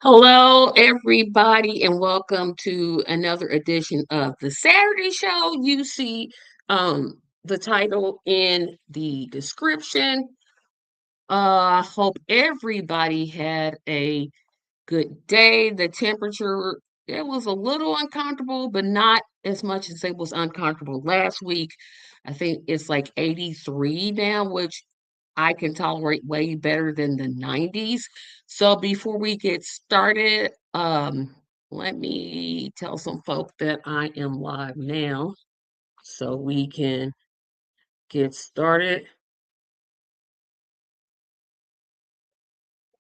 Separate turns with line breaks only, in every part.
Hello, everybody, and welcome to another edition of the Saturday Show. You see the title in the description. I hope everybody had a good day. The temperature, it was a little uncomfortable, but not as much as it was uncomfortable last week. I think it's like 83 now, which I can tolerate way better than the 90s. So before we get started, let me tell some folk that I am live now so we can get started.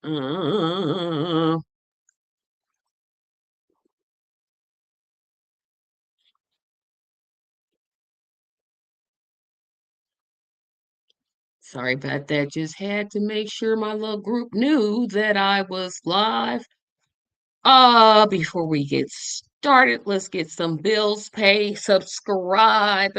Uh, Sorry about that. Just had to make sure my little group knew that I was live. Before we get started, let's get some bills paid. Subscribe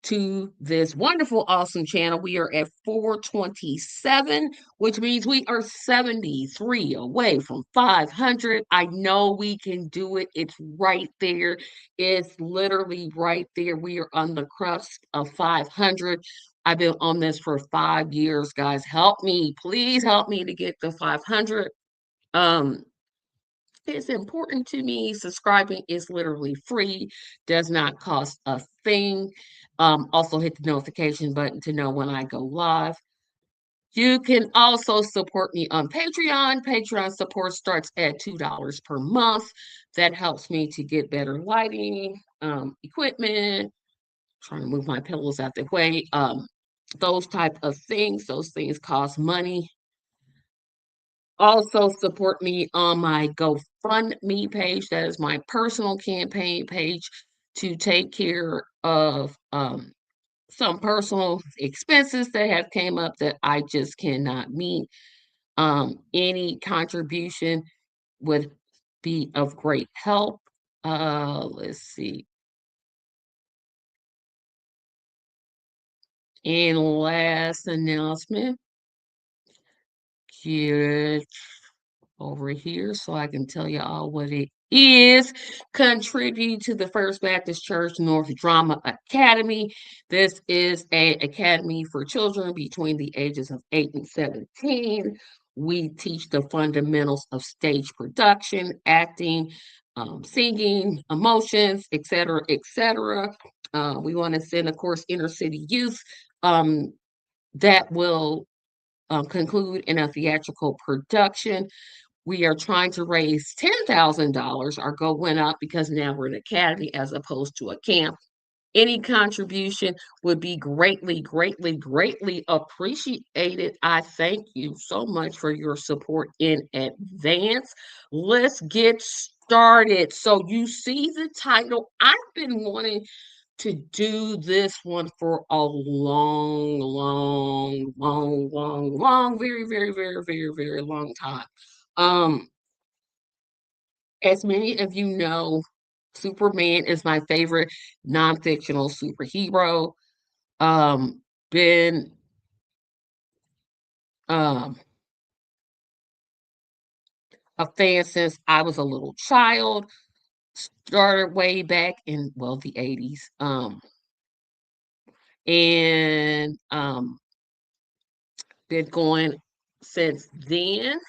to this wonderful, awesome channel. We are at 427, which means we are 73 away from 500. I know we can do it. It's right there. It's literally right there. We are on the crust of 500. I've been on this for 5 years, guys. Help me. Please help me to get to 500. Um, it's important to me. Subscribing is literally free, does not cost a thing. Also, hit the notification button to know when I go live. You can also support me on Patreon. Patreon support starts at $2 per month. That helps me to get better lighting, equipment, trying to move my pillows out the way, those type of things. Those things cost money. Also support me on my GoFundMe page. That is my personal campaign page to take care of some personal expenses that have came up that I just cannot meet. Any contribution would be of great help. Let's see. And last announcement, get over here so I can tell you all what it is. Contribute to the First Baptist Church North Drama Academy. This is a academy for children between the ages of 8 and 17. We teach the fundamentals of stage production, acting, singing, emotions, etc., etc. We want to send, of course, inner city youth um, that will conclude in a theatrical production. We are trying to raise $10,000. Our goal went up because now we're an academy as opposed to a camp. Any contribution would be greatly, greatly, greatly appreciated. I thank you so much for your support in advance. Let's get started. So, you see the title. I've been wanting to do this one for a long, long, long, long, long, very, very, very, very, very long time. Um, as many of you know, Superman is my favorite non-fictional superhero. Been um a fan since I was a little child. Started way back in the 80s. And been going since then.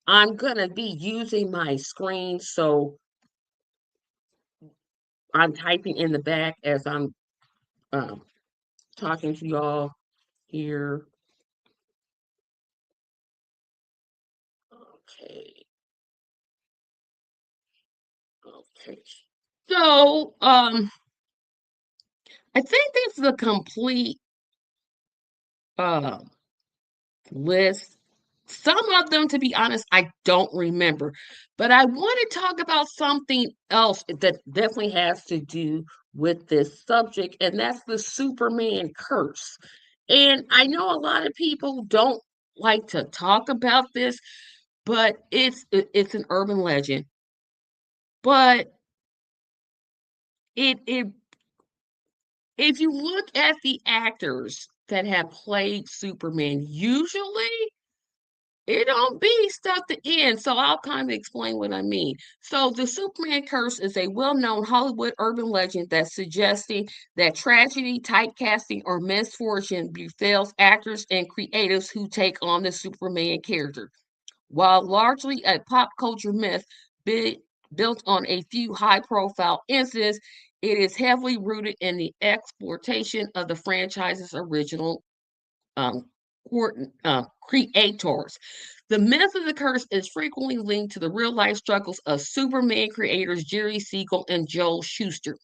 I'm gonna be using my screen, so I'm typing in the back as I'm um talking to y'all here. Okay. Okay. So, I think this is a complete uh, list. Some of them, to be honest, I don't remember. But I want to talk about something else that definitely has to do with this subject, and that's the Superman curse. And I know a lot of people don't like to talk about this, but it's an urban legend. But it if you look at the actors that have played Superman, usually It don't be stuff to end, so I'll kind of explain what I mean. So the Superman curse is a well-known Hollywood urban legend that's suggesting that tragedy, typecasting, or misfortune befalls actors and creatives who take on the Superman character. While largely a pop culture myth bi- built on a few high-profile incidents, it is heavily rooted in the exploitation of the franchise's original um, creators. The myth of the curse is frequently linked to the real life struggles of Superman creators Jerry Siegel and Joel Shuster.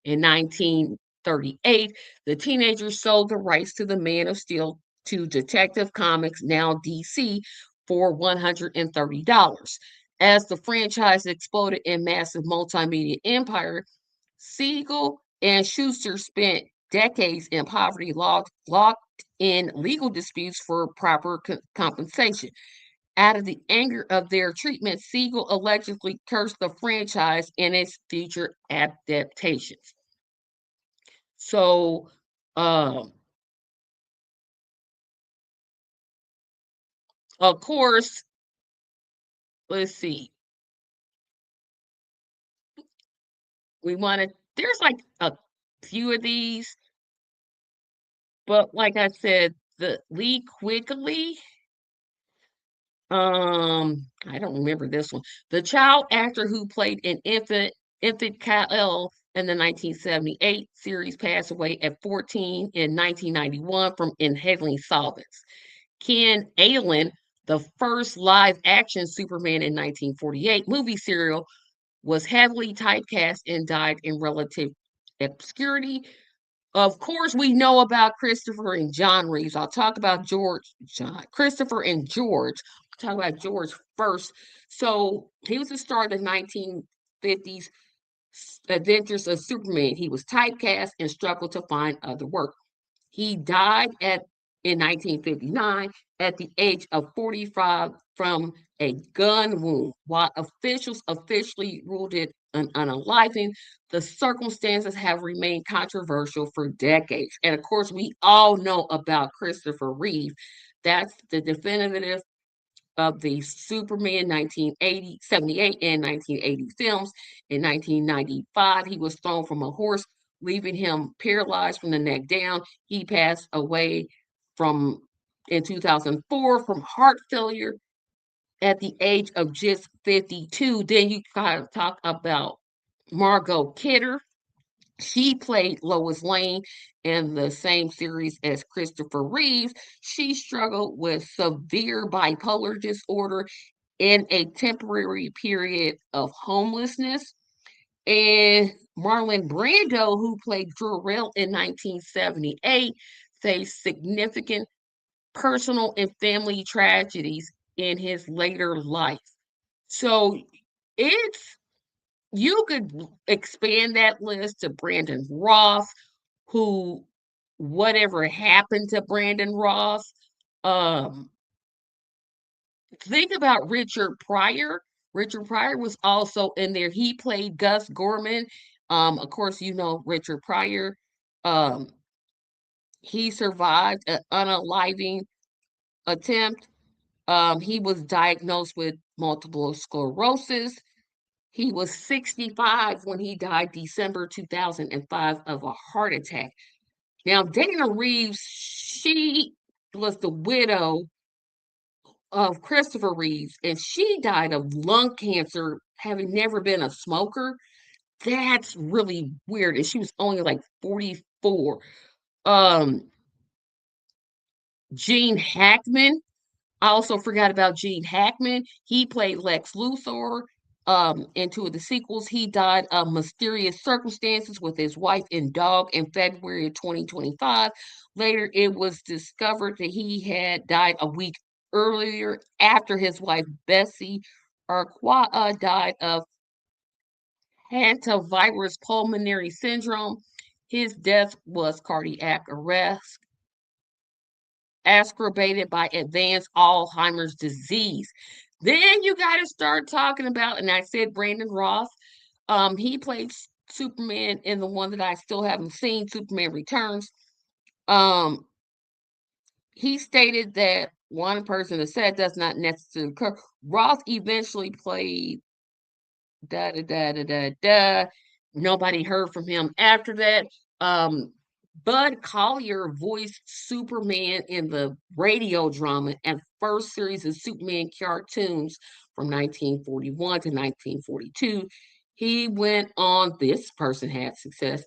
In 1938, the teenagers sold the rights to the Man of Steel to Detective Comics, now DC, for $130. As the franchise exploded in massive multimedia empire, Siegel and Schuster spent decades in poverty, locked in legal disputes for proper compensation. Out of the anger of their treatment, Siegel allegedly cursed the franchise in its future adaptations. So, um, of course, let's see. We want to. There's like a few of these, but like I said, the Lee Quigley. I don't remember this one. The child actor who played an infant Kal in the 1978 series passed away at 14 in 1991 from inhaling solvents. Ken Allen, the first live action Superman in 1948 movie serial, was heavily typecast and died in relative obscurity. Of course, we know about Christopher and John Reeves. I'll talk about Christopher and George. I'll talk about George first. So he was the star of the 1950s Adventures of Superman. He was typecast and struggled to find other work. He died in 1959 at the age of 45 from a gun wound. While officials officially ruled it an unaliving, the circumstances have remained controversial for decades. And of course, we all know about Christopher Reeve. That's the definitive of the Superman 1980, 78 and 1980 films. In 1995, he was thrown from a horse, leaving him paralyzed from the neck down. He passed away from in 2004 from heart failure at the age of just 52. Then you kind of talk about Margot Kidder. She played Lois Lane in the same series as Christopher Reeves. She struggled with severe bipolar disorder in a temporary period of homelessness. And Marlon Brando, who played Jor-El in 1978, faced significant personal and family tragedies in his later life. So it's you could expand that list to Brandon Ross, who whatever happened to Brandon Ross. Um, think about Richard Pryor. Richard Pryor was also in there. He played Gus Gorman. Of course, you know Richard Pryor. Um, he survived an unaliving attempt. He was diagnosed with multiple sclerosis. He was 65 when he died December 2005 of a heart attack. Now, Dana Reeves, she was the widow of Christopher Reeves, and she died of lung cancer, having never been a smoker. That's really weird. And she was only like 44. Um, Gene Hackman, I also forgot about Gene Hackman. He played Lex Luthor in two of the sequels. He died of mysterious circumstances with his wife and dog in February of 2025. Later, it was discovered that he had died a week earlier after his wife, Bessie Arqua'a, died of hantavirus pulmonary syndrome. His death was cardiac arrest exacerbated by advanced Alzheimer's disease. Then you got to start talking about, and I said Brandon Roth. He played Superman in the one that I still haven't seen, Superman Returns. Um, he stated that one person that said does not necessarily occur. Roth eventually played da da da da da da. Nobody heard from him after that. Um, Bud Collyer voiced Superman in the radio drama and first series of Superman cartoons from 1941 to 1942. He went on, this person had success.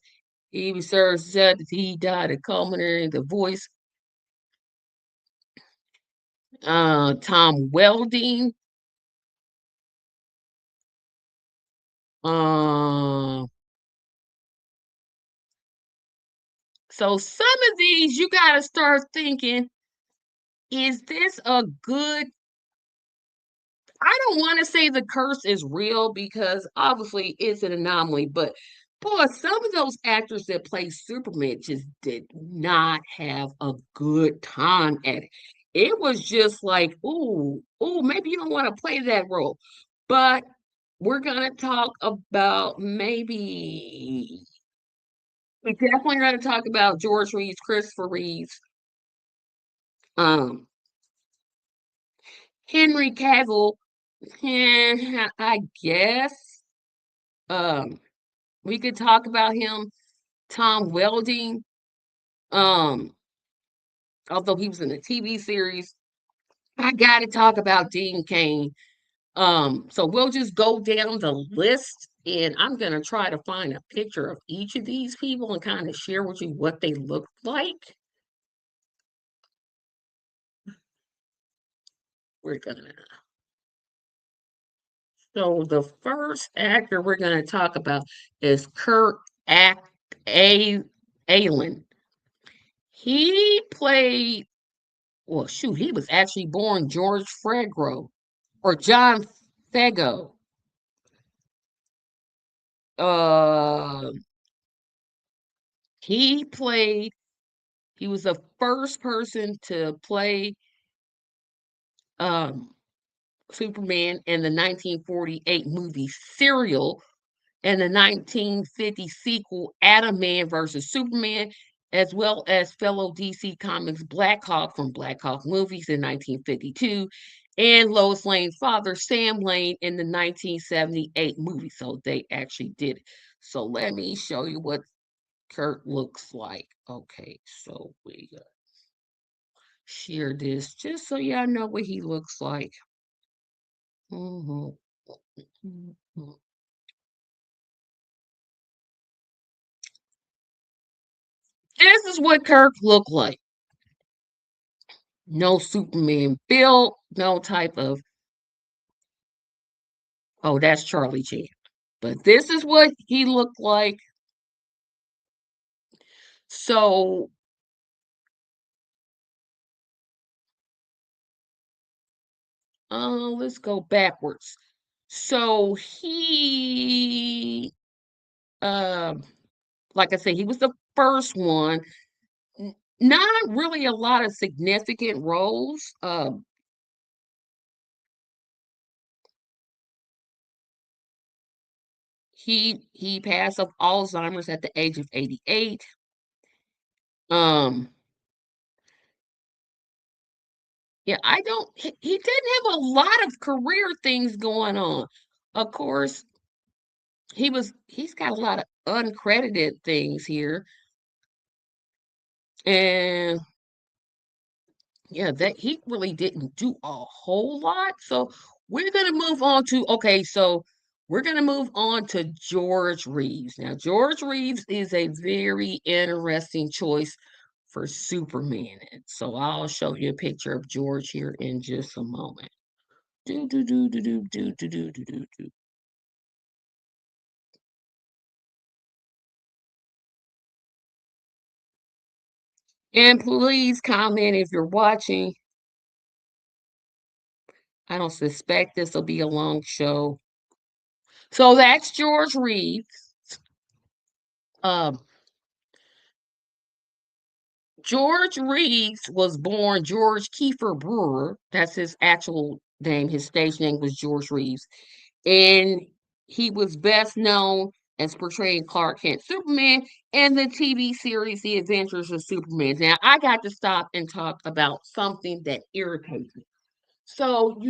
He served that he died at Culminary, the voice, Tom Welding, uh, so some of these you got to start thinking, is this a good, I don't want to say the curse is real because obviously it's an anomaly, but boy, some of those actors that play Superman just did not have a good time at it. It was just like, ooh, maybe you don't want to play that role. But we're gonna talk about we definitely gonna talk about George Reeves, Christopher Reeves, um, Henry Cavill. I guess. Um, we could talk about him, Tom Welding, um, although he was in a TV series. I gotta talk about Dean Cain. So we'll just go down the list and I'm gonna try to find a picture of each of these people and kind of share with you what they look like. We're gonna So the first actor we're gonna talk about is Kurt Ack A Allen. He played, well, shoot, he was actually born George Fregro or John Fego. Uh, he played. He was the first person to play um, Superman in the 1948 movie Serial and the 1950 sequel Atom Man versus Superman, as well as fellow DC Comics Black Hawk from Black Hawk movies in 1952, and Lois Lane's father, Sam Lane, in the 1978 movie. So they actually did it. So let me show you what Kurt looks like. Okay, so we share this just so y'all know what he looks like. Mhm. Mhm. This is what Kirk looked like. No Superman built, no type of, oh, that's Charlie Chan. But this is what he looked like. So, let's go backwards. So he, um, like I said, he was the first one. Not really a lot of significant roles. He passed of Alzheimer's at the age of 88. Um, yeah, I don't. He didn't have a lot of career things going on. Of course, he's got a lot of uncredited things here, and yeah, that he really didn't do a whole lot. So we're gonna move on to okay. So we're gonna move on to George Reeves. Now, George Reeves is a very interesting choice for Superman. And so I'll show you a picture of George here in just a moment. Do do do do do do do do do do do. And please comment if you're watching. I don't suspect this will be a long show. So that's George Reeves. Um, George Reeves was born George Kiefer Brewer. That's his actual name. His stage name was George Reeves. And he was best known as portraying Clark Kent Superman, and the TV series The Adventures of Superman. Now, I got to stop and talk about something that irritates me. So,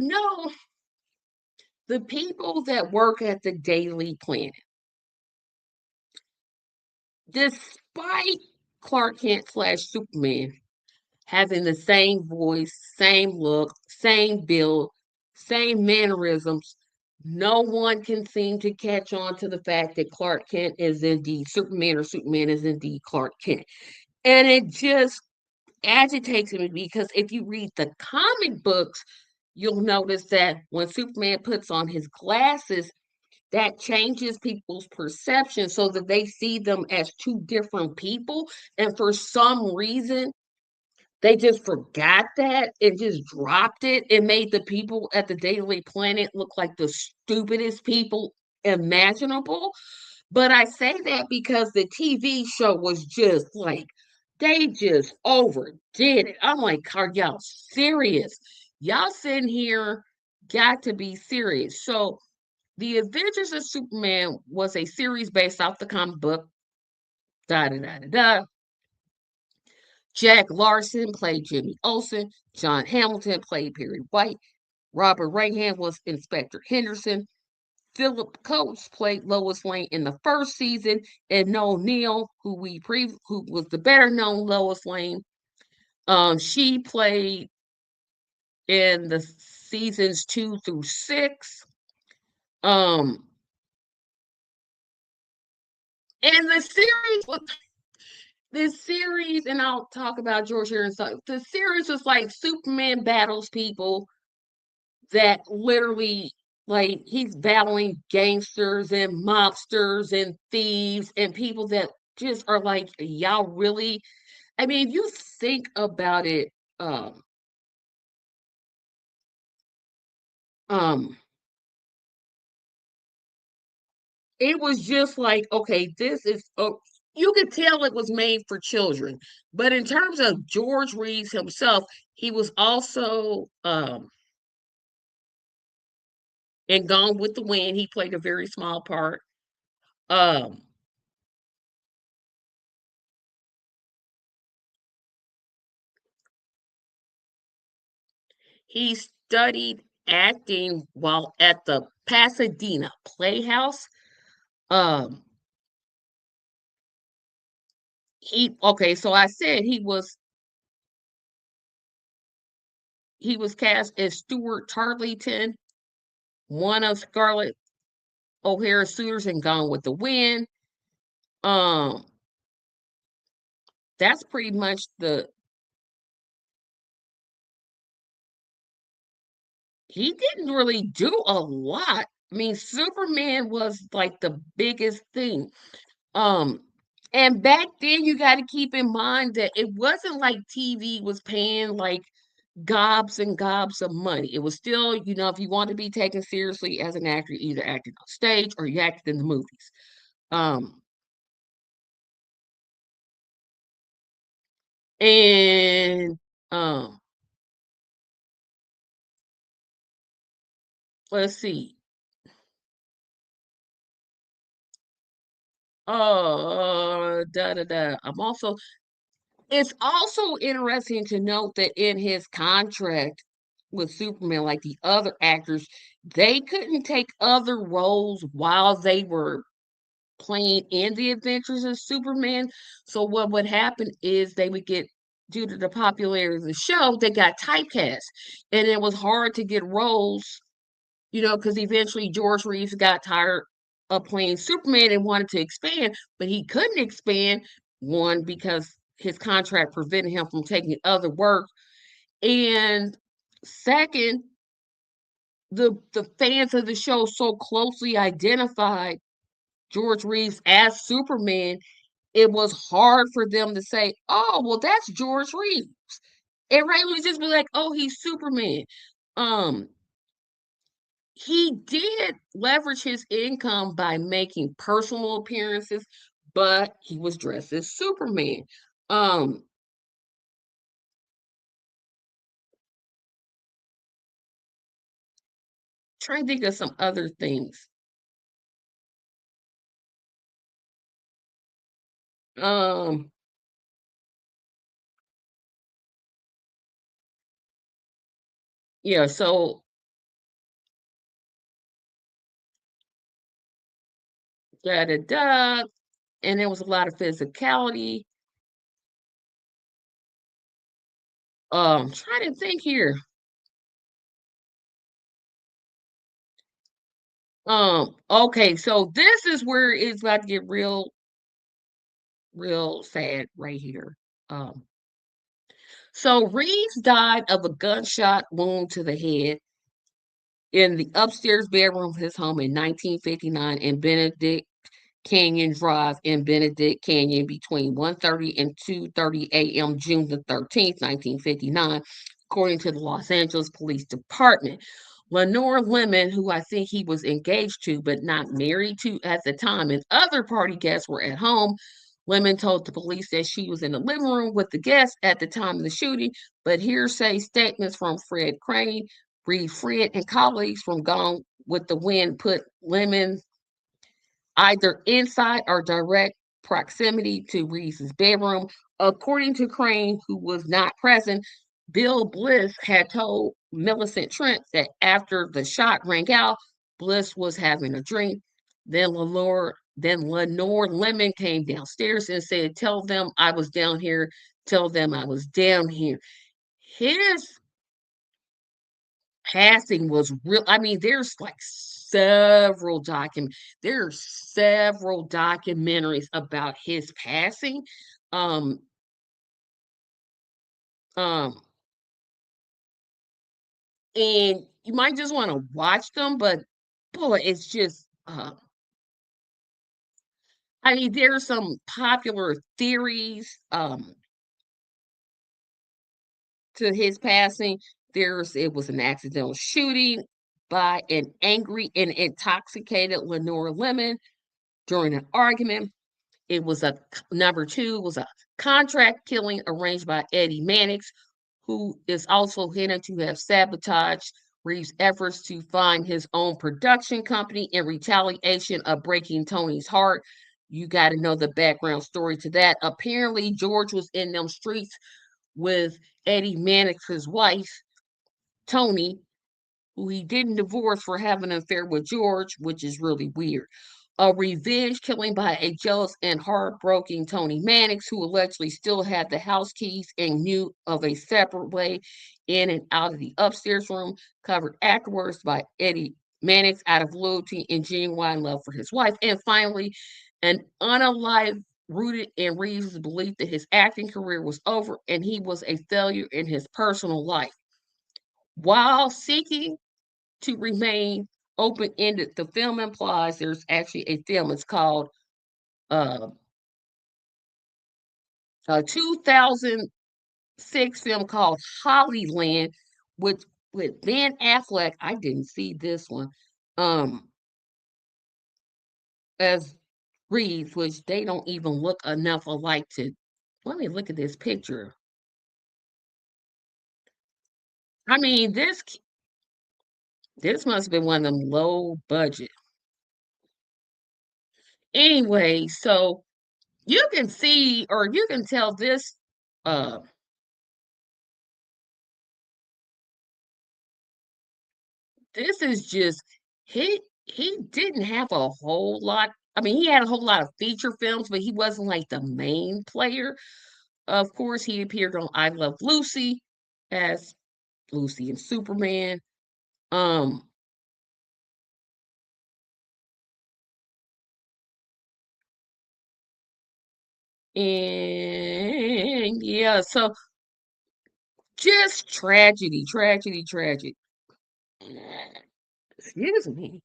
the people that work at the Daily Planet, despite Clark Kent slash Superman having the same voice, same look, same build, same mannerisms, no one can seem to catch on to the fact that Clark Kent is indeed Superman or Superman is indeed Clark Kent. And it just agitates me because if you read the comic books, you'll notice that when Superman puts on his glasses, that changes people's perception so that they see them as two different people. And for some reason, they just forgot that and just dropped it and made the people at the Daily Planet look like the stupidest people imaginable. But I say that because the TV show was just like, they just overdid it. I'm like, are y'all serious? Y'all sitting here got to be serious. So, The Adventures of Superman was a series based off the comic book. Da da da da da. Jack Larson played Jimmy Olsen. John Hamilton played Perry White. Robert Rayhan was Inspector Henderson. Philip Coates played Lois Lane in the first season, and Noel Neal, who was the better known Lois Lane, she played in the seasons 2 through 6. Um, and the series, and I'll talk about George here and so the series was like Superman battles people that literally like he's battling gangsters and mobsters and thieves and people that just are like, y'all really, I mean, if you think about it, um um it was just like, okay, this is, you could tell it was made for children. But in terms of George Reeves himself, he was also in Gone with the Wind. He played a very small part. um He studied acting while at the Pasadena Playhouse. Um, so I said he was cast as Stuart Tarleton, one of Scarlett O'Hara's suitors in Gone with the Wind. Um, that's pretty much he didn't really do a lot. I mean, Superman was like the biggest thing. Um, and back then you got to keep in mind that it wasn't like TV was paying like gobs and gobs of money. It was still, if you want to be taken seriously as an actor, you either acted on stage or you acted in the movies. Um, and um, let's see. Da da da. It's also interesting to note that in his contract with Superman, like the other actors, they couldn't take other roles while they were playing in the Adventures of Superman. So what would happen is they would get, due to the popularity of the show, they got typecast, and it was hard to get roles, because eventually George Reeves got tired of playing Superman and wanted to expand, but he couldn't expand, one, because his contract prevented him from taking other work, and second, the fans of the show so closely identified George Reeves as Superman, it was hard for them to say, "Oh, well, that's George Reeves." Everybody would just be like, "Oh, he's Superman." Um, he did leverage his income by making personal appearances, but he was dressed as Superman. Um, Trying to think of some other things. Um, yeah, so da da da, and there was a lot of physicality. Trying to think here. Okay, so this is where it's about to get real sad right here. Um, so Reeves died of a gunshot wound to the head in the upstairs bedroom of his home in 1959 in Benedict Canyon Drive in Benedict Canyon between 1:30 and 2:30 a.m. June the 13th, 1959, according to the Los Angeles Police Department. Lenore Lemon, who I think he was engaged to but not married to at the time, and other party guests were at home. Lemon told the police that she was in the living room with the guests at the time of the shooting, but hearsay statements from Fred Crane, Reed Fred, and colleagues from Gone with the Wind put Lemon either inside or direct proximity to Reese's bedroom. According to Crane, who was not present, Bill Bliss had told Millicent Trent that after the shot rang out, Bliss was having a drink. Lenore Lemon came downstairs and said, "Tell them I was down here. Tell them I was down here." His passing was real. I mean, there's several documentaries about his passing. Um, um, and you might just want to watch them, but boy, it's just I mean, there's some popular theories to his passing. It was an accidental shooting by an angry and intoxicated Lenore Lemon during an argument. It was a number two was a contract killing arranged by Eddie Mannix, who is also hinted to have sabotaged Reeves' efforts to find his own production company in retaliation of breaking Tony's heart. You got to know the background story to that. Apparently, George was in them streets with Eddie Mannix's wife, Tony, who he didn't divorce for having an affair with George, which is really weird. A revenge killing by a jealous and heartbroken Tony Mannix, who allegedly still had the house keys and knew of a separate way in and out of the upstairs room, covered afterwards by Eddie Mannix out of loyalty and genuine love for his wife. And finally, an unalive rooted in Reeves' belief that his acting career was over and he was a failure in his personal life. While seeking to remain open ended. The film implies there's actually a film. It's called uh, a 2006 film called Hollyland, which with Ben Affleck. I didn't see this one. Um, as Reeves, which they don't even look enough alike to. Let me look at this picture. I mean, this must have been one of them low budget. Anyway, so you can see or you can tell uh this is just he didn't have a whole lot. I mean, he had a whole lot of feature films, but he wasn't like the main player. Of course, he appeared on I Love Lucy as Lucy and Superman. Um, and yeah, so just tragedy, tragedy, tragedy. Excuse me.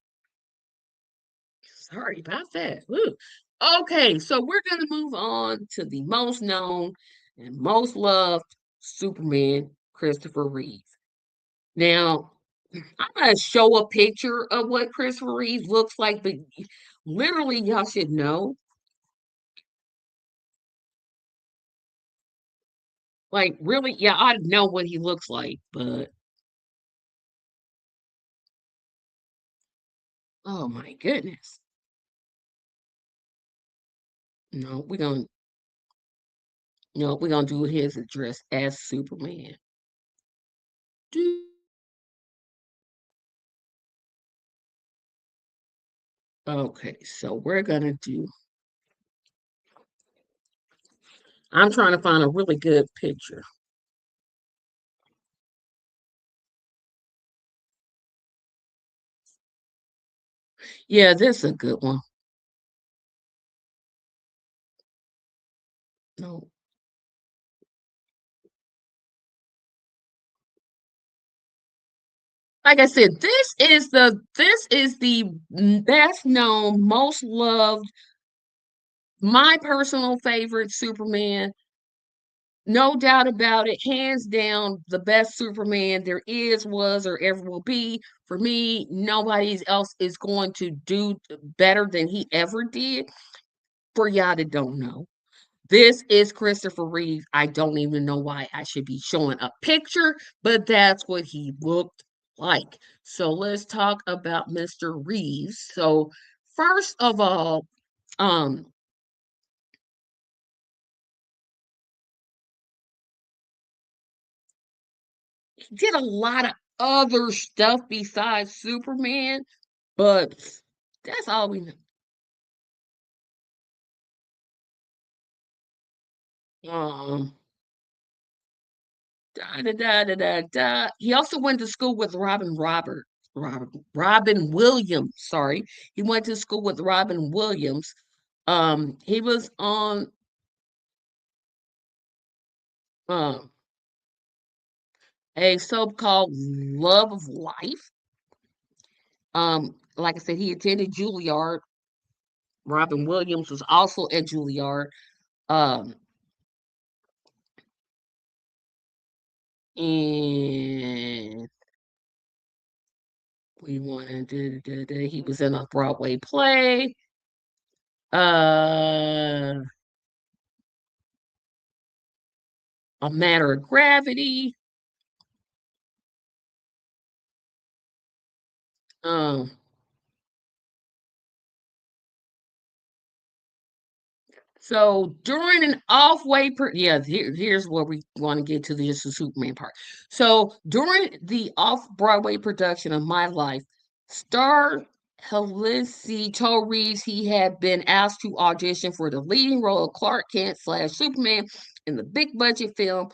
Sorry about that. Woo. Okay, so we're going to move on to the most known and most loved Superman, Christopher Reeve. Now, I'm going to show a picture of what Christopher Reeve looks like, but literally, y'all should know. Like, really, yeah, I know what he looks like, but oh my goodness. No, we're going to. No, we're gonna do his address as Superman. Do- Okay, so we're gonna do. I'm trying to find a really good picture. Yeah, this is a good one. No, like I said, this is the best known, most loved, my personal favorite Superman. No doubt about it, hands down, the best Superman there is, was, or ever will be. For me, nobody else is going to do better than he ever did. For y'all that don't know, this is Christopher Reeve. I don't even know why I should be showing a picture, but that's what he looked like. So let's talk about Mr. Reeves. So first of all, um, he did a lot of other stuff besides Superman, but that's all we know. Da, da, da, da, da, da. He also went to school with Robin Williams. Sorry, he went to school with Robin Williams. He was on um a soap called Love of Life. Like I said, he attended Juilliard. Robin Williams was also at Juilliard. Um, and we wanted he was in a Broadway play. Uh, A Matter of Gravity. Um, so during an off-way here's where we want to get to the just the Superman part. So during the off-Broadway production of My Life, star Helissi told Reeves he had been asked to audition for the leading role of Clark Kent slash Superman in the big budget film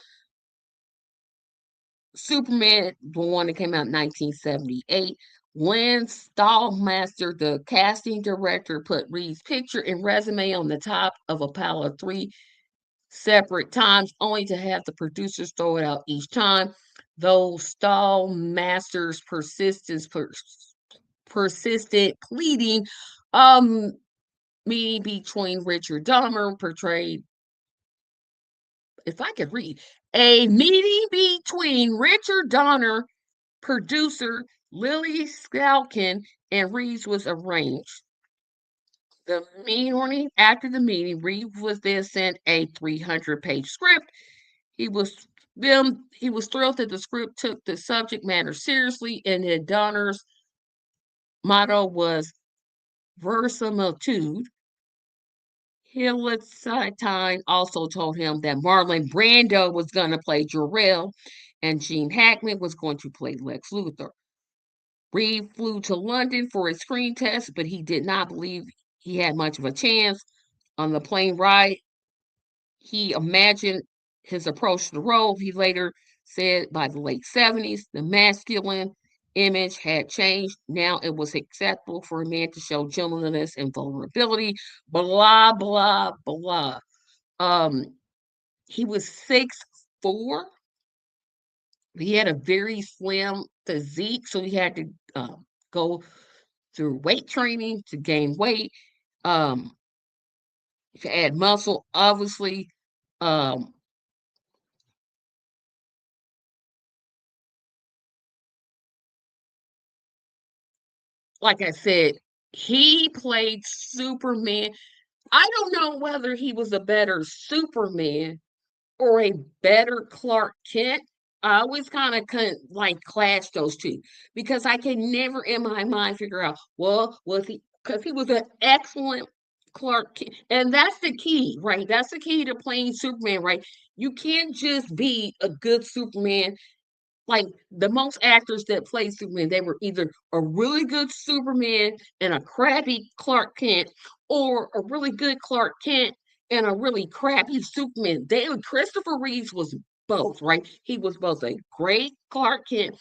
Superman, the one that came out in 1978. When Stallmaster, the casting director, put Reeves' picture and resume on the top of a pile of three separate times, only to have the producers throw it out each time. Though Stallmaster's persistent pleading, um, me between Richard Dahmer portrayed, if I could read, a meeting between Richard Donner, producer Lily Skalkin, and Reeves was arranged. The morning after the meeting, Reeves was then sent a 300-page script. He was thrilled that the script took the subject matter seriously, and that Donner's motto was verisimilitude. Hillside also told him that Marlon Brando was going to play Jor-El and Gene Hackman was going to play Lex Luthor. Reed flew to London for a screen test, but he did not believe he had much of a chance. On the plane ride, he imagined his approach to the role. He later said by the late 70s, the masculine image had changed. Now it was acceptable for a man to show gentleness and vulnerability. Blah, blah, blah. Um, he was 6'4". He had a very slim physique, so he had to go through weight training to gain weight, um, to add muscle. Obviously, um, like I said, he played Superman. I don't know whether he was a better Superman or a better Clark Kent. I always kind of like clash those two because I can never in my mind figure out, well, was he, because he was an excellent Clark Kent. And that's the key, right? That's the key to playing Superman, right? You can't just be a good Superman. Like the most actors that play Superman, they were either a really good Superman and a crappy Clark Kent, or a really good Clark Kent and a really crappy Superman. David Christopher Reeves was both, right? He was both a great Clark Kent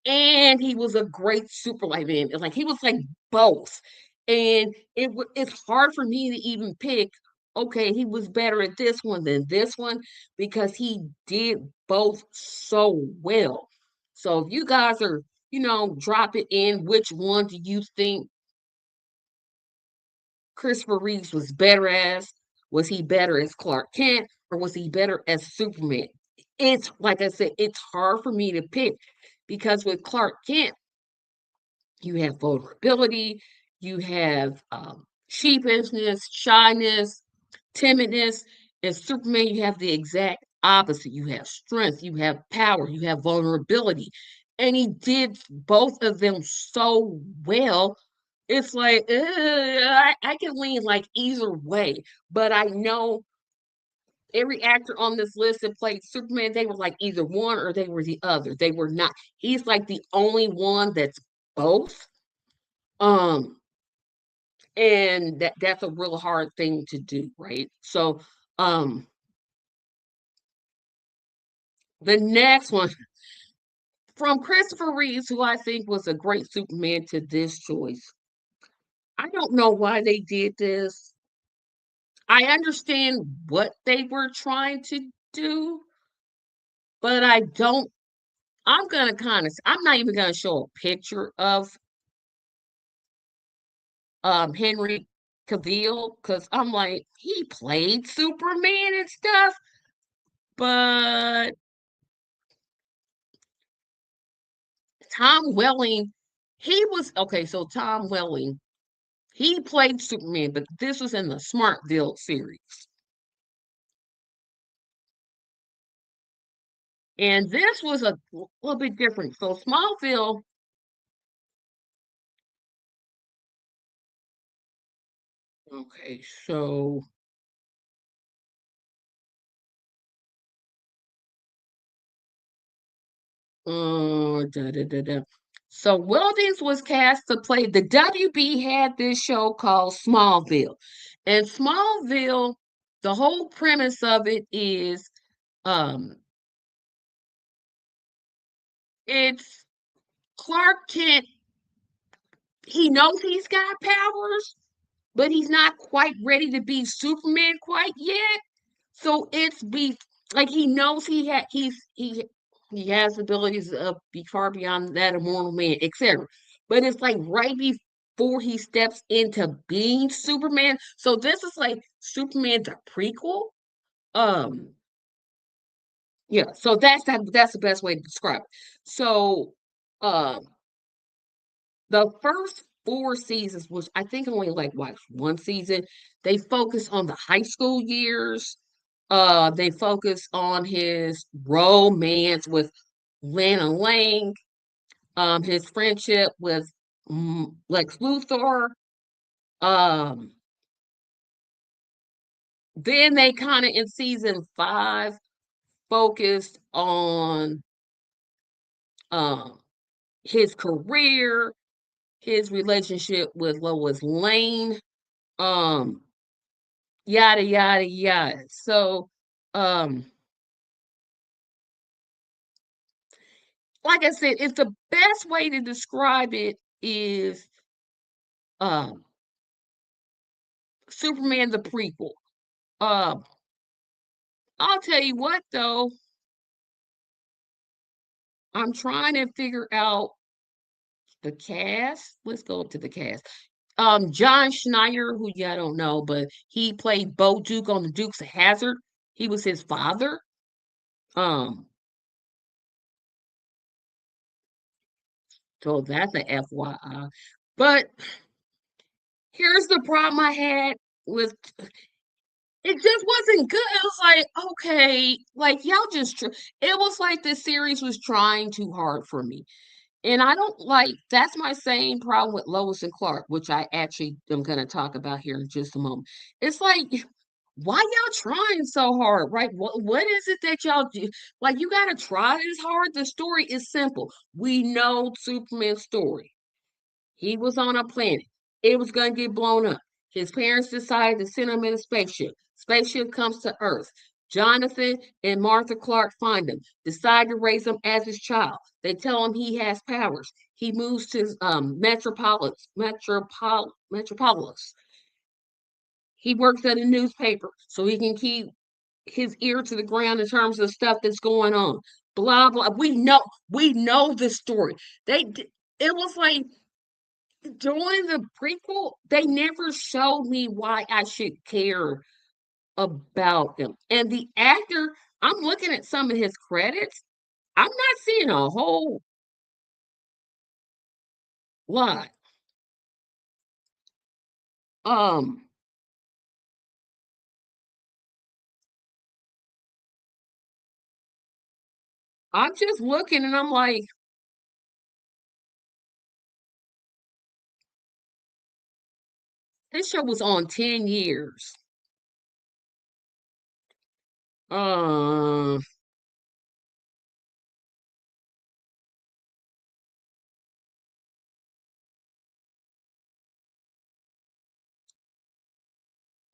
and he was a great Superman. Like he was like both, and it's hard for me to even pick. Okay, he was better at this one than this one because he did both so well. So if you guys are, drop it in. Which one do you think Christopher Reeves was better as? Was he better as Clark Kent or was he better as Superman? It's like I said, it's hard for me to pick because with Clark Kent, you have vulnerability, you have sheepishness, shyness, timidness. In Superman, you have the exact opposite. You have strength, you have power, you have vulnerability. And he did both of them so well. It's like, I can lean like either way, but I know every actor on this list that played Superman, they were like either one or they were the other. They were not. He's like the only one that's both. Um, and that's a real hard thing to do, right? So, um, the next one from Christopher Reeves, who I think was a great Superman to this choice. I don't know why they did this. I understand what they were trying to do, but I don't. I'm gonna kind of. I'm not even gonna show a picture of Henry Cavill because I'm like he played Superman and stuff, but Tom Welling, he was okay. So Tom Welling, he played Superman, but this was in the Smartville series, and this was a little bit different. So Smallville, okay, so da, da, da, da. So Weldings was cast to play the WB had this show called Smallville, and Smallville, the whole premise of it is, um, it's Clark Kent. He knows he's got powers, but he's not quite ready to be Superman quite yet. So it's be like he knows he has abilities to be far beyond that of mortal man, etc. But it's like right before he steps into being Superman. So this is like Superman the prequel. Um, yeah. So that's the best way to describe it. So, um, the first 4 seasons, which I think only like what 1 season, they focus on the high school years. They focus on his romance with Lana Lang, his friendship with Lex Luthor. Um, then they kind of in season 5 focused on um his career, his relationship with Lois Lane. Um, yada yada yada. So, um, like I said, it's the best way to describe it is um Superman the prequel. Um, I'll tell you what though, I'm trying to figure out the cast. Let's go to the cast. John Schneider, who yeah, I don't know, but he played Bo Duke on the Dukes of Hazzard. He was his father. Um, so that's a FYI. But here's the problem I had with it just wasn't good. It was like, okay, like y'all just it was like the series was trying too hard for me. And I don't like that's my same problem with Lois and Clark, which I actually am gonna talk about here in just a moment. It's like, why y'all trying so hard, right? What is it that y'all do? Like, you gotta try this hard. The story is simple. We know Superman's story. He was on a planet. It was going to get blown up. His parents decided to send him in a spaceship. Spaceship comes to Earth. Jonathan and Martha Clark find him, decide to raise him as his child. They tell him he has powers. He moves to Metropolis. He works at a newspaper so he can keep his ear to the ground in terms of stuff that's going on. Blah blah. We know the story. It was like during the prequel, they never showed me why I should care about him. And the actor, I'm looking at some of his credits. I'm not seeing a whole lot. Um, I'm just looking and I'm like, this show was on 10 years. Uh,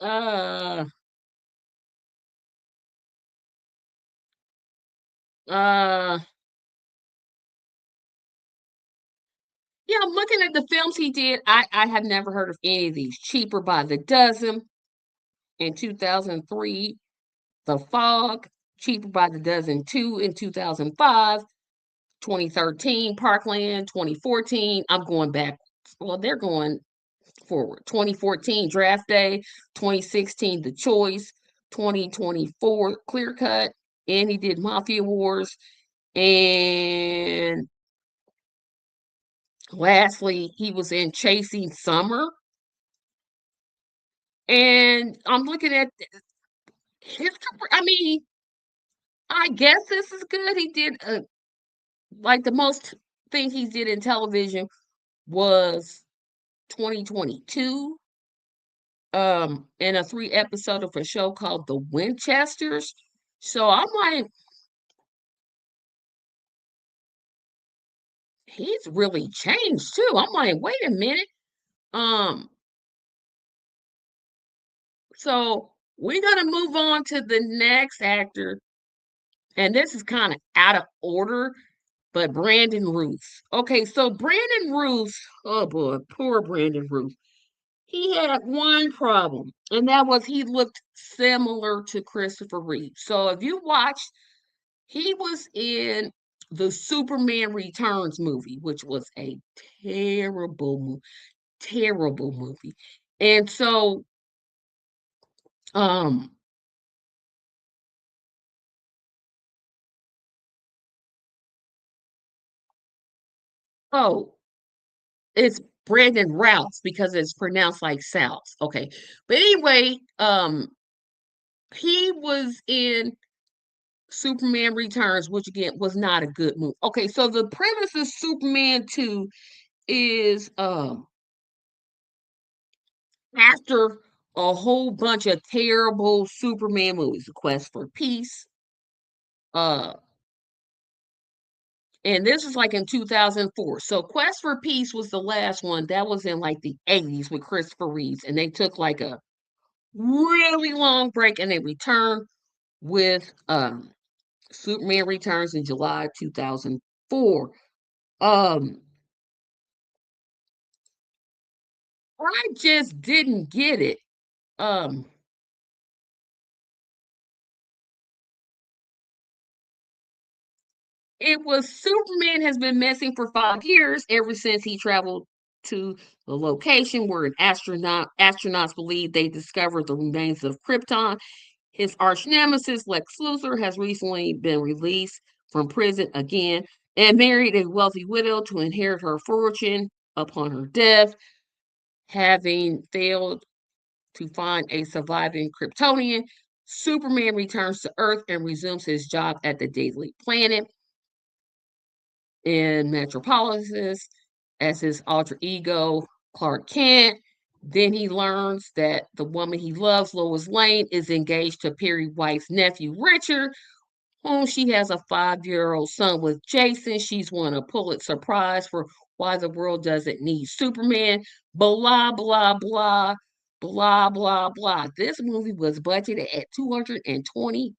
uh, uh, yeah, I'm looking at the films he did. I have never heard of any of these. Cheaper by the Dozen in 2003. The Fog, Cheaper by the Dozen 2 in 2005, 2013, Parkland, 2014. I'm going back. Well, they're going forward. 2014, Draft Day, 2016, The Choice, 2024, Clear Cut, and he did Mafia Wars. And lastly, he was in Chasing Summer. And I'm looking at his, I mean, I guess this is good. He did like the most thing he did in television was 2022 in a 3 episode of a show called The Winchesters. So I'm like, he's really changed too. I'm like, wait a minute. Um, so we're gonna move on to the next actor, and this is kind of out of order, but Brandon Ruth. Okay, so Brandon Ruth, oh boy, poor Brandon Ruth. He had one problem, and that was he looked similar to Christopher Reeve. So if you watched, he was in the Superman Returns movie, which was a terrible, terrible movie. And so, um, oh, it's Brandon Routh because it's pronounced like South. Okay, but anyway, he was in Superman Returns, which again was not a good movie. Okay, so the premise of Superman 2 is after a whole bunch of terrible Superman movies, The Quest for Peace, uh, and this is like in 2004. So Quest for Peace was the last one. That was in like the 80s with Christopher Reeves, and they took like a really long break and they returned with Superman Returns in July 2004. Um, I just didn't get it. Um, it was Superman has been missing for 5 years ever since he traveled to the location where an astronauts believe they discovered the remains of Krypton. His arch nemesis Lex Luthor has recently been released from prison again and married a wealthy widow to inherit her fortune upon her death, having failed to find a surviving Kryptonian. Superman returns to Earth and resumes his job at the Daily Planet. in Metropolis as his alter ego, Clark Kent. Then he learns that the woman he loves, Lois Lane, is engaged to Perry White's nephew, Richard, whom she has a 5-year-old son with Jason. She's won a Pulitzer Prize for Why the World Doesn't Need Superman. Blah, blah, blah, blah, blah, blah. This movie was budgeted at $223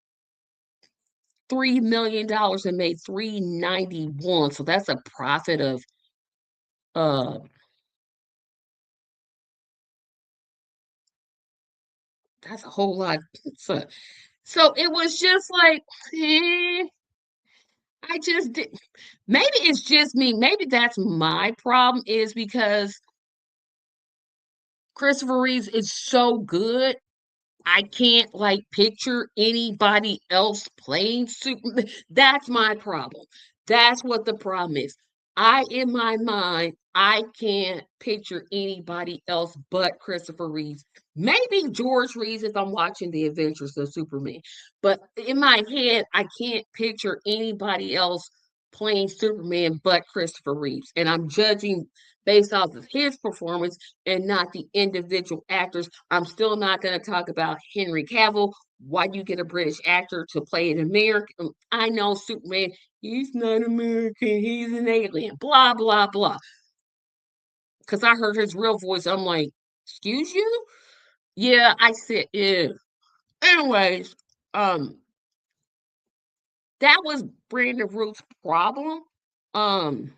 million and made 391. So that's a profit of uh that's a whole lot. So, so it was just like, eh, I just did. Maybe it's just me. Maybe that's my problem is because Christopher Reeves is so good. I can't like picture anybody else playing Superman. That's my problem. That's what the problem is. In my mind, I can't picture anybody else but Christopher Reeves. Maybe George Reeves if I'm watching The Adventures of Superman. But in my head, I can't picture anybody else playing Superman but Christopher Reeves. And I'm judging based off of his performance and not the individual actors. I'm still not going to talk about Henry Cavill. Why do you get a British actor to play an American? I know Superman, he's not American, he's an alien, blah, blah, blah. Because I heard his real voice. I'm like, excuse you? Yeah, I said, yeah. Anyways, um, that was Brandon Root's problem. Um,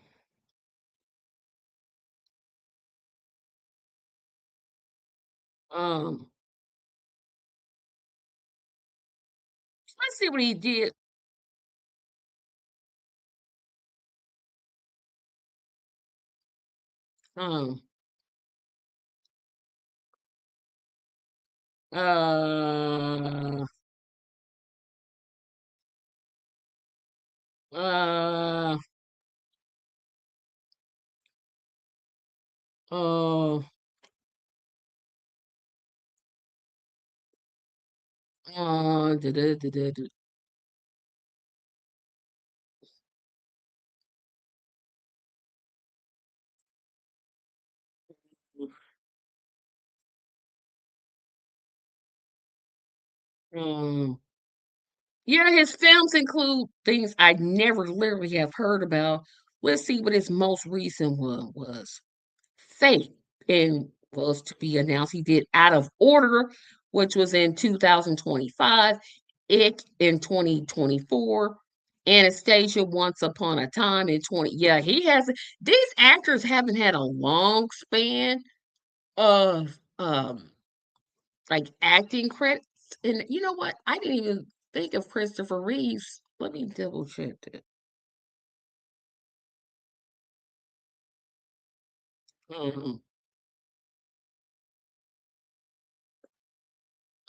um, let's see what he did. Um, uh, uh, uh, da, da, da, da, da. Um, yeah, his films include things I never literally have heard about. Let's see what his most recent one was. Fate, and was to be announced. He did Out of Order, which was in 2025. It in 2024. Anastasia Once Upon a Time in 20. Yeah, he has. These actors haven't had a long span of like acting credits. And you know what? I didn't even think of Christopher Reeves. Let me double check that. Mhm.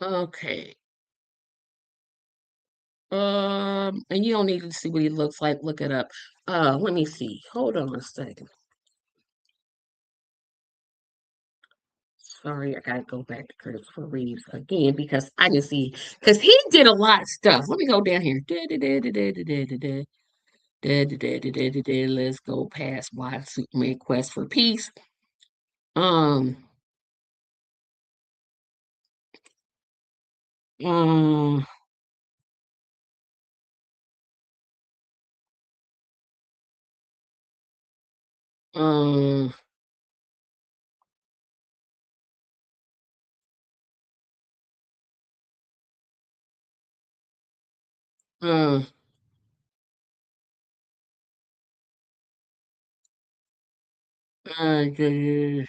Okay. And you don't need to see what he looks like. Look it up. Let me see. Hold on a second. Sorry, I gotta go back to Christopher Reeves again because I didn't see because he did a lot of stuff. Let me go down here. Let's go past Why Superman Quest for Peace. Um, um, um, um, uh,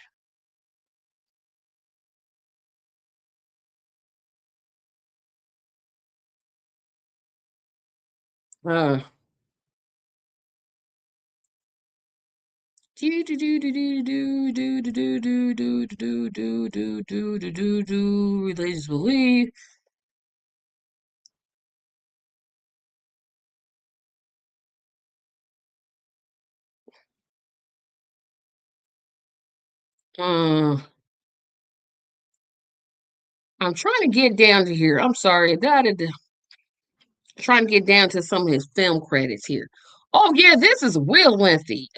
uh, do do do do do do do do do do do do do do do do religious belief. Uh, I'm trying to get down to here. I'm sorry. Trying to get down to some of his film credits here. Oh yeah, this is real lengthy.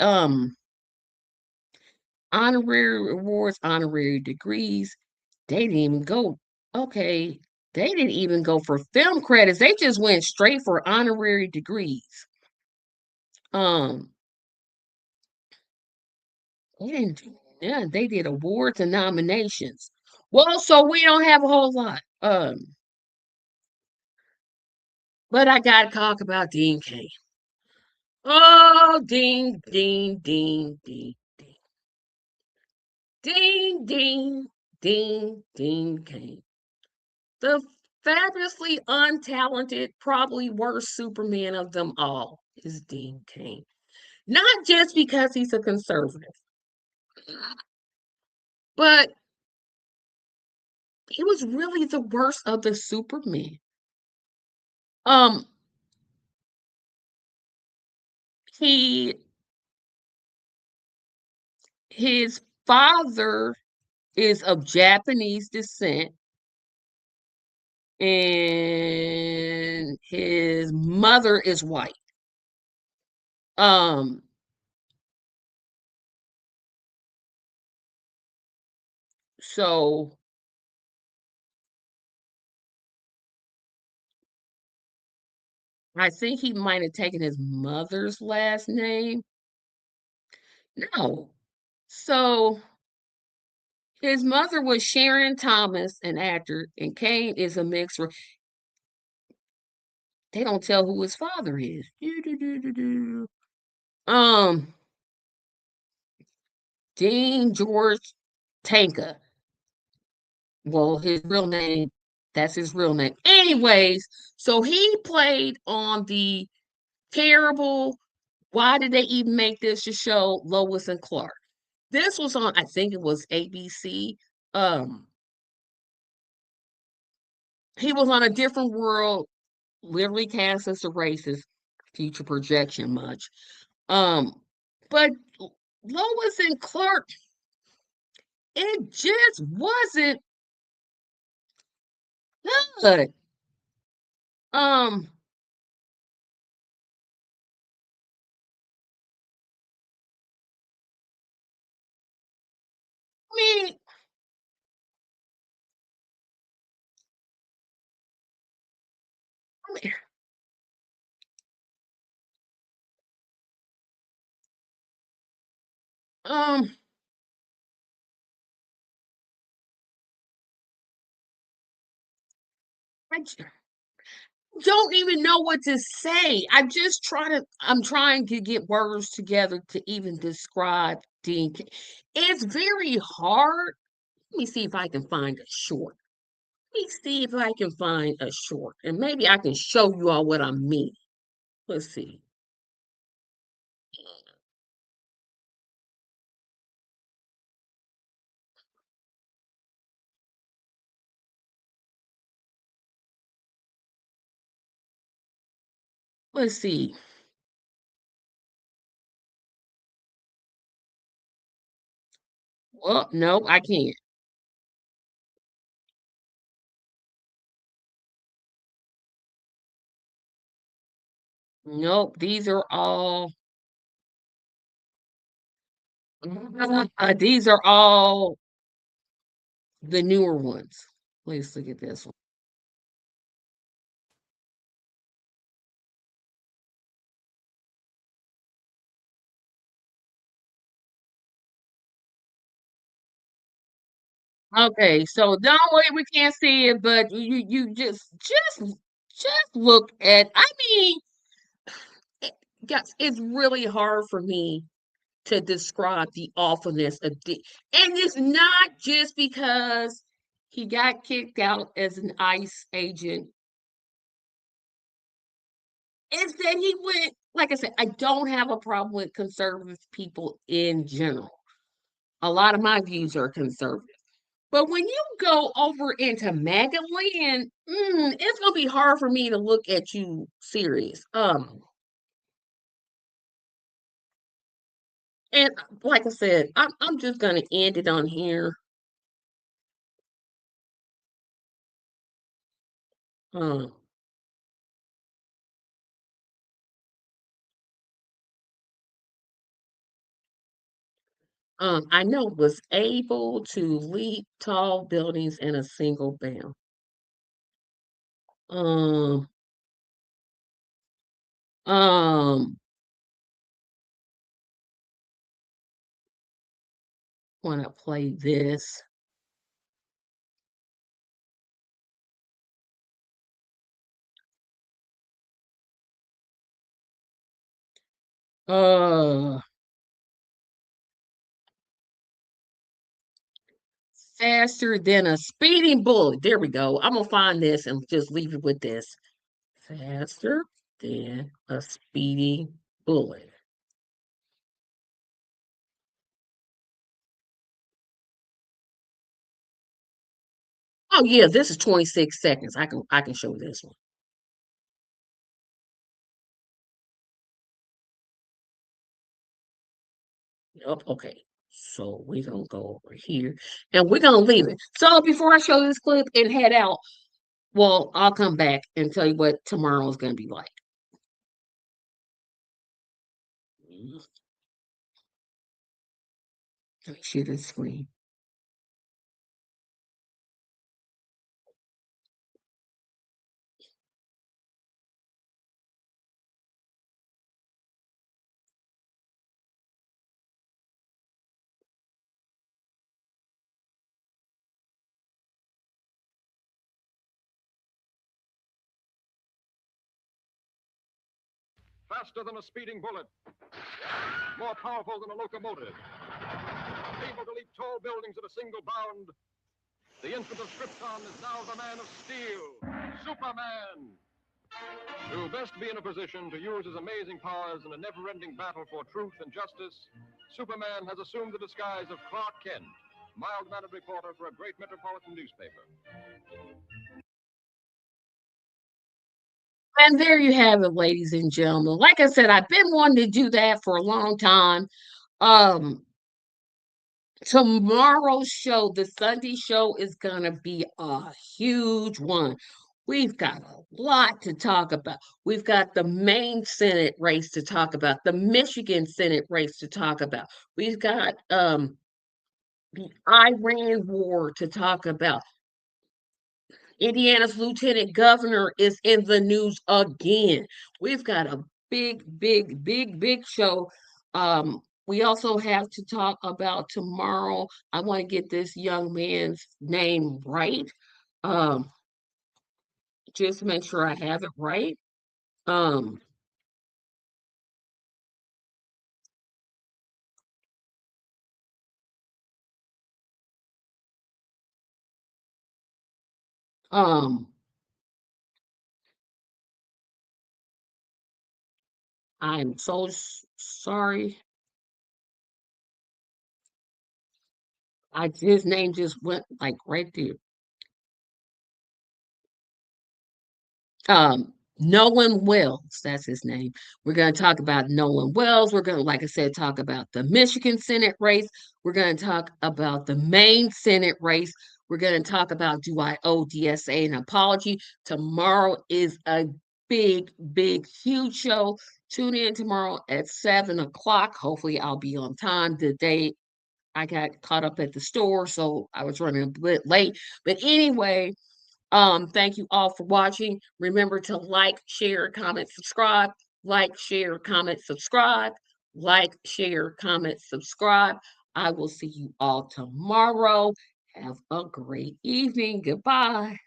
Honorary awards, honorary degrees. They didn't even go. Okay, they didn't even go for film credits. They just went straight for honorary degrees. Um, they didn't. Yeah, they did awards and nominations. Well, so we don't have a whole lot. But I gotta talk about Dean Cain. Oh, Dean Cain. The fabulously untalented, probably worst Superman of them all is Dean Cain. Not just because he's a conservative, but he was really the worst of the Supermen. Um, he his father is of Japanese descent, and his mother is white. Um, so I think he might have taken his mother's last name. No. So his mother was Sharon Thomas, an actor, and Kane is a mixer. They don't tell who his father is. Um, Dean George Tanka. Well, his real name, that's his real name. Anyways, so he played on the terrible, why did they even make this a show, Lois and Clark? This was on, I think it was ABC. Um, he was on a different world, literally cast as a racist, future projection much. Um, but Lois and Clark, it just wasn't good. Um, I mean, I mean, um, I don't even know what to say. I'm trying to get words together to even describe Dean. It's very hard. Let me see if I can find a short. Let me see if I can find a short, and maybe I can show you all what I mean. Let's see. Let's see. Well, no, I can't. Nope, these are all the newer ones. Let's look at this one. Okay, so don't worry, we can't see it, but you just look at. I mean, yes, it's really hard for me to describe the awfulness of and it's not just because he got kicked out as an ICE agent. It's that he went, like I said, I don't have a problem with conservative people in general. A lot of my views are conservative. But when you go over into MAGA land, it's gonna be hard for me to look at you serious. And like I said, I'm just gonna end it on here. Um, I know was able to leap tall buildings in a single bound. Um, um, want to play this. Uh, Faster than a speeding bullet. There we go. I'm gonna find this and just leave it with this. Faster than a speeding bullet. Oh yeah, this is 26 seconds. I can show this one. Yep, okay. So we're gonna go over here and we're gonna leave it. So before I show this clip and head out, well, I'll come back and tell you what tomorrow's gonna be like. Let me share the screen.
Faster than a speeding bullet, more powerful than a locomotive, able to leap tall buildings at a single bound. The infant of Krypton is now the man of steel, Superman. To best be in a position to use his amazing powers in a never-ending battle for truth and justice, Superman has assumed the disguise of Clark Kent, mild-mannered reporter for a great metropolitan newspaper.
And there you have it, ladies and gentlemen. Like I said, I've been wanting to do that for a long time. Um, Tomorrow's show, the Sunday show, is gonna be a huge one. We've got a lot to talk about. We've got the main Senate race to talk about, the Michigan Senate race to talk about. We've got the Iran war to talk about. Indiana's lieutenant governor is in the news again. We've got a big show. We also have to talk about tomorrow. I want to get this young man's name right. Um, just to make sure I have it right. Um, um, I'm so sorry. His name just went like right there. Nolan Wells, that's his name. We're going to talk about Nolan Wells. We're going to, like I said, talk about the Michigan Senate race. We're going to talk about the Maine Senate race. We're going to talk about do I owe DSA an apology. Tomorrow is a huge show. Tune in tomorrow at 7 o'clock. Hopefully, I'll be on time. The day I got caught up at the store, so I was running a bit late. But anyway, thank you all for watching. Remember to like, share, comment, subscribe. Like, share, comment, subscribe. Like, share, comment, subscribe. I will see you all tomorrow. Have a great evening. Goodbye.